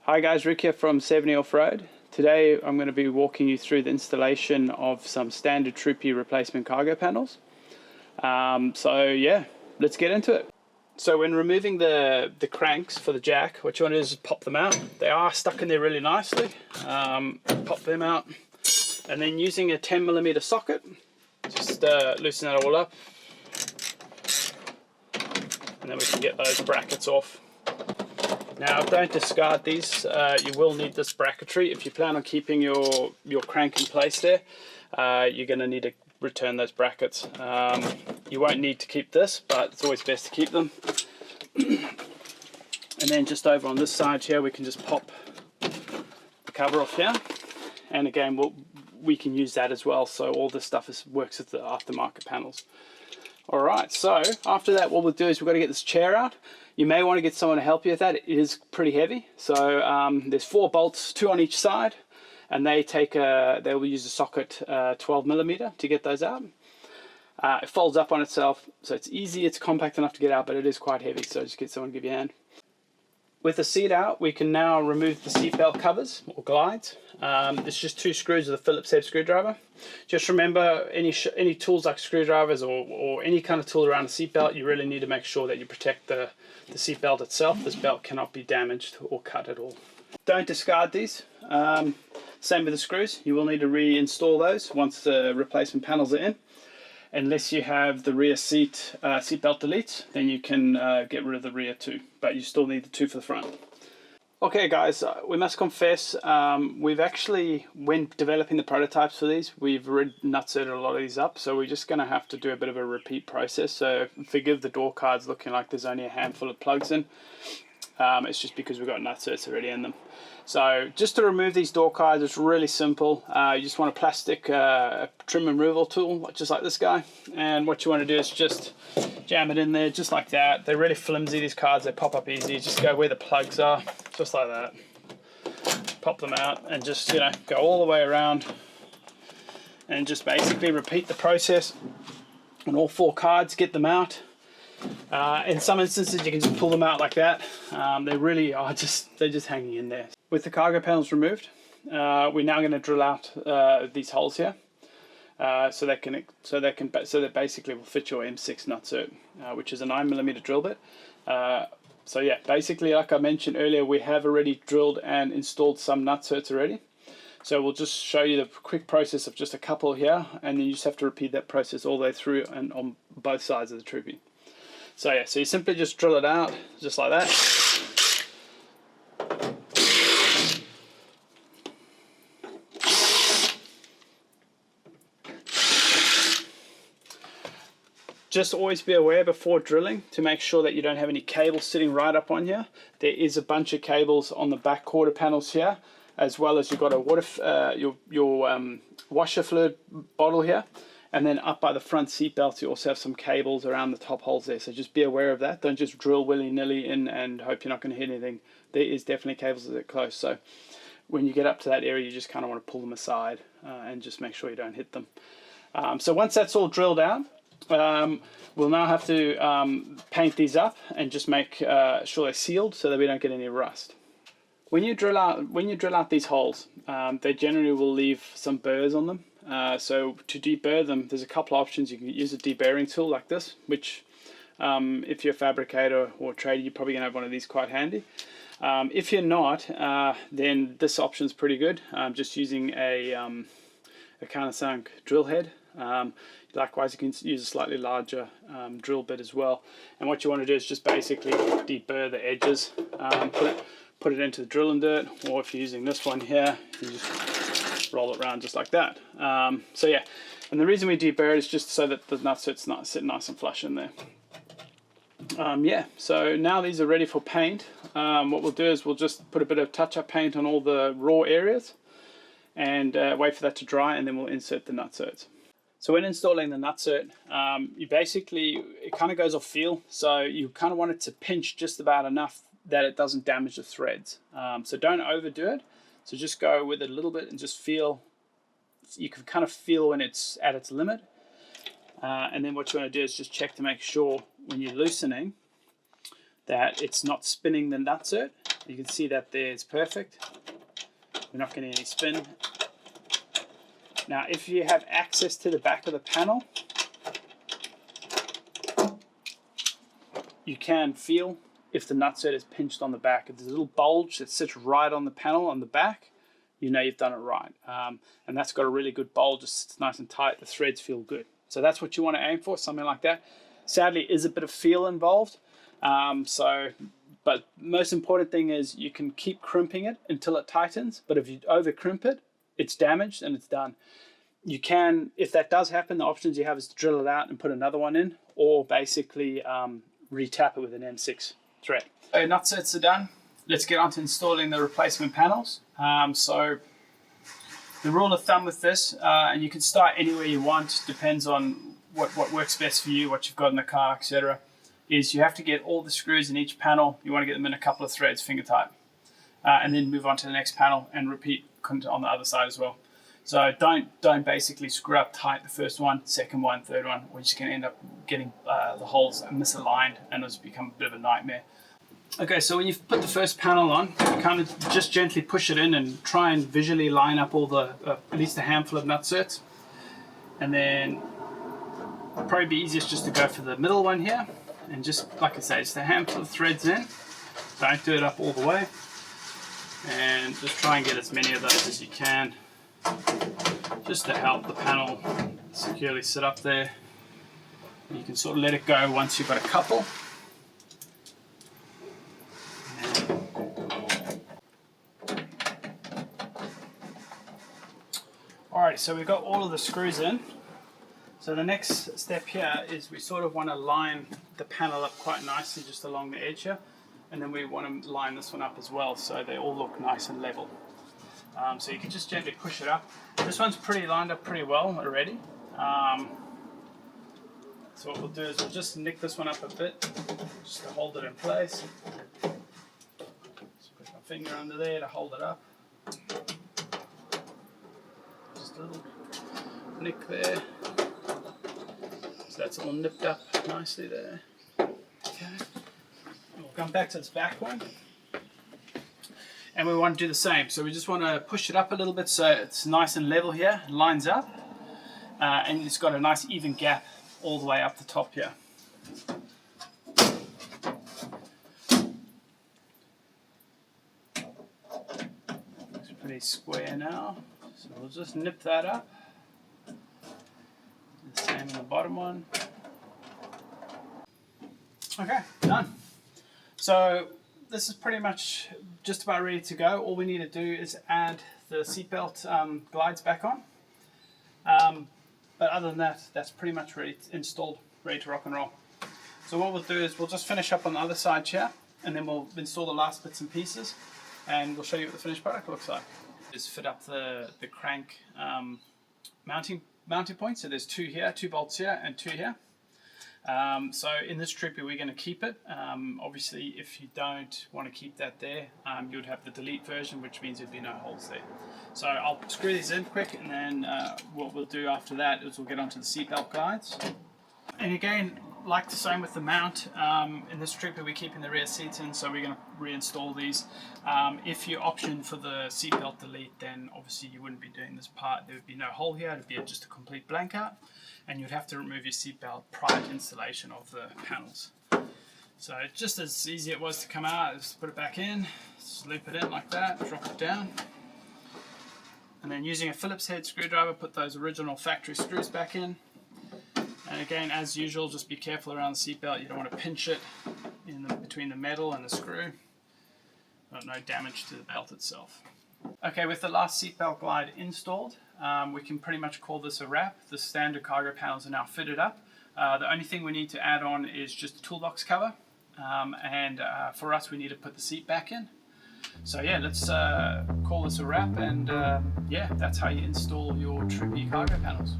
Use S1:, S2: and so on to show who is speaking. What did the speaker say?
S1: Hi guys, Rick here from Svnty Offroad. Today I'm going to be walking you through the installation of some standard Troopy replacement cargo panels. So yeah, let's get into it. So when removing the cranks for the jack, what you want to do is just pop them out. They are stuck in there really nicely. Pop them out, and then using a 10mm socket, just loosen that all up, and then we can get those brackets off. Now don't discard these, you will need this bracketry. If you plan on keeping your crank in place there, you're going to need to return those brackets. You won't need to keep this, but it's always best to keep them. And then just over on this side here, we can just pop the cover off here. And again, we can use that as well, so all this stuff works with the aftermarket panels. Alright, so after that what we'll do is we've got to get this chair out. You may want to get someone to help you with that. It is pretty heavy. So there's 4 bolts, 2 on each side, and they will use a socket 12mm to get those out. It folds up on itself, so it's easy, it's compact enough to get out, but it is quite heavy, so just get someone to give you a hand. With the seat out, we can now remove the seatbelt covers or glides. It's just 2 screws with a Phillips head screwdriver. Just remember, any tools like screwdrivers or any kind of tool around a seatbelt, you really need to make sure that you protect the seatbelt itself. This belt cannot be damaged or cut at all. Don't discard these. Same with the screws. You will need to reinstall those once the replacement panels are in. Unless you have the rear seatbelt deletes, then you can get rid of the rear too, but you still need the 2 for the front. Okay guys, we must confess, we've actually, when developing the prototypes for these, we've nutserted a lot of these up, so we're just going to have to do a bit of a repeat process. So forgive the door cards looking like there's only a handful of plugs in. It's just because we've got nutserts already in them. So just to remove these door cards, it's really simple. You just want a plastic trim removal tool, just like this guy. And what you want to do is just jam it in there, just like that. They're really flimsy, these cards, they pop up easy. Just go where the plugs are, just like that. Pop them out and just, go all the way around. And just basically repeat the process on all 4 cards, get them out. In some instances you can just pull them out like that. They really are they're just hanging in there. With the cargo panels removed, we're now going to drill out these holes here, so that basically will fit your M6 nutsert, which is a 9mm drill bit. So yeah, basically like I mentioned earlier, we have already drilled and installed some nutserts already. So we'll just show you the quick process of just a couple here, and then you just have to repeat that process all the way through and on both sides of the Troopy. So yeah, so you simply just drill it out, just like that. Just always be aware before drilling to make sure that you don't have any cables sitting right up on here. There is a bunch of cables on the back quarter panels here, as well as you've got a your washer fluid bottle here. And then up by the front seat belts, you also have some cables around the top holes there. So just be aware of that. Don't just drill willy-nilly in and hope you're not going to hit anything. There is definitely cables that are close. So when you get up to that area, you just kind of want to pull them aside and just make sure you don't hit them. So once that's all drilled out, we'll now have to paint these up and just make sure they're sealed so that we don't get any rust. When you drill out these holes, they generally will leave some burrs on them. So to deburr them, there's a couple of options. You can use a deburring tool like this, which if you're a fabricator or a trader, you're probably going to have one of these quite handy. If you're not, then this option is pretty good. Just using a countersunk drill head. Likewise, you can use a slightly larger drill bit as well. And what you want to do is just basically deburr the edges, put it into the drill and dirt, or if you're using this one here, you just roll it around just like that. So yeah, and the reason we deburr it is just so that the nutserts sit nice and flush in there. Yeah, so now these are ready for paint. What we'll do is we'll just put a bit of touch-up paint on all the raw areas and wait for that to dry, and then we'll insert the nutserts. So when installing the nutsert, it kind of goes off feel, so you kind of want it to pinch just about enough that it doesn't damage the threads. So don't overdo it. So just go with it a little bit and just feel. You can kind of feel when it's at its limit. And then what you want to do is just check to make sure when you're loosening that it's not spinning the nutsert. You can see that there, it's perfect. We're not getting any spin. Now, if you have access to the back of the panel, you can feel if the nutsert is pinched on the back. If there's a little bulge that sits right on the panel on the back, you know you've done it right. And that's got a really good bulge, it sits nice and tight, the threads feel good. So that's what you want to aim for, something like that. Sadly, is a bit of feel involved. But most important thing is you can keep crimping it until it tightens, but if you over crimp it, it's damaged and it's done. You can, if that does happen, the options you have is to drill it out and put another one in, or basically retap it with an M6 thread. So nutserts are done. Let's get on to installing the replacement panels. So the rule of thumb with this, and you can start anywhere you want, depends on what works best for you, what you've got in the car, etc., is you have to get all the screws in each panel. You want to get them in a couple of threads, finger tight, and then move on to the next panel and repeat on the other side as well. So don't basically screw up tight the first one, second one, third one, which you can end up getting the holes misaligned and it's become a bit of a nightmare. Okay, so when you've put the first panel on, you kind of just gently push it in and try and visually line up all the, at least a handful of nutserts. And then it'll probably be easiest just to go for the middle one here. And just, like I say, just a handful of threads in. Don't do it up all the way. And just try and get as many of those as you can, just to help the panel securely sit up there. You can sort of let it go once you've got a couple. Alright, so we've got all of the screws in. So the next step here is we sort of want to line the panel up quite nicely just along the edge here, and then we want to line this one up as well so they all look nice and level. So you can just gently push it up. This one's pretty lined up pretty well already. So what we'll do is we'll just nick this one up a bit just to hold it in place. Just put my finger under there to hold it up. Just a little nick there. So that's all nipped up nicely there. Okay. We'll come back to this back one. And we want to do the same. So we just want to push it up a little bit so it's nice and level here, lines up. And it's got a nice even gap all the way up the top here. Looks pretty square now. So we'll just nip that up. The same in the bottom one. Okay, done. So this is pretty much just about ready to go. All we need to do is add the seatbelt glides back on. But other than that, that's pretty much ready, installed, ready to rock and roll. So what we'll do is we'll just finish up on the other side here, and then we'll install the last bits and pieces, and we'll show you what the finished product looks like. Just fit up the crank mounting point. So there's two here, 2 bolts here and 2 here. So in this Troopy we're going to keep it. Obviously if you don't want to keep that there, you would have the delete version, which means there'd be no holes there. So I'll screw these in quick, and then what we'll do after that is we'll get onto the seatbelt guides. And again, like the same with the mount, in this Troopy we're keeping the rear seats in, so we're going to reinstall these. If you option for the seatbelt delete, then obviously you wouldn't be doing this part. There would be no hole here, it would be just a complete blank out, and you'd have to remove your seatbelt prior to installation of the panels. So just as easy it was to come out, just put it back in, just loop it in like that, drop it down, and then using a Phillips head screwdriver, put those original factory screws back in. And again, as usual, just be careful around the seatbelt. You don't want to pinch it between the metal and the screw. No damage to the belt itself. Okay, with the last seatbelt glide installed, we can pretty much call this a wrap. The standard cargo panels are now fitted up. The only thing we need to add on is just the toolbox cover. For us, we need to put the seat back in. So yeah, let's call this a wrap, and yeah, that's how you install your Troopy cargo panels.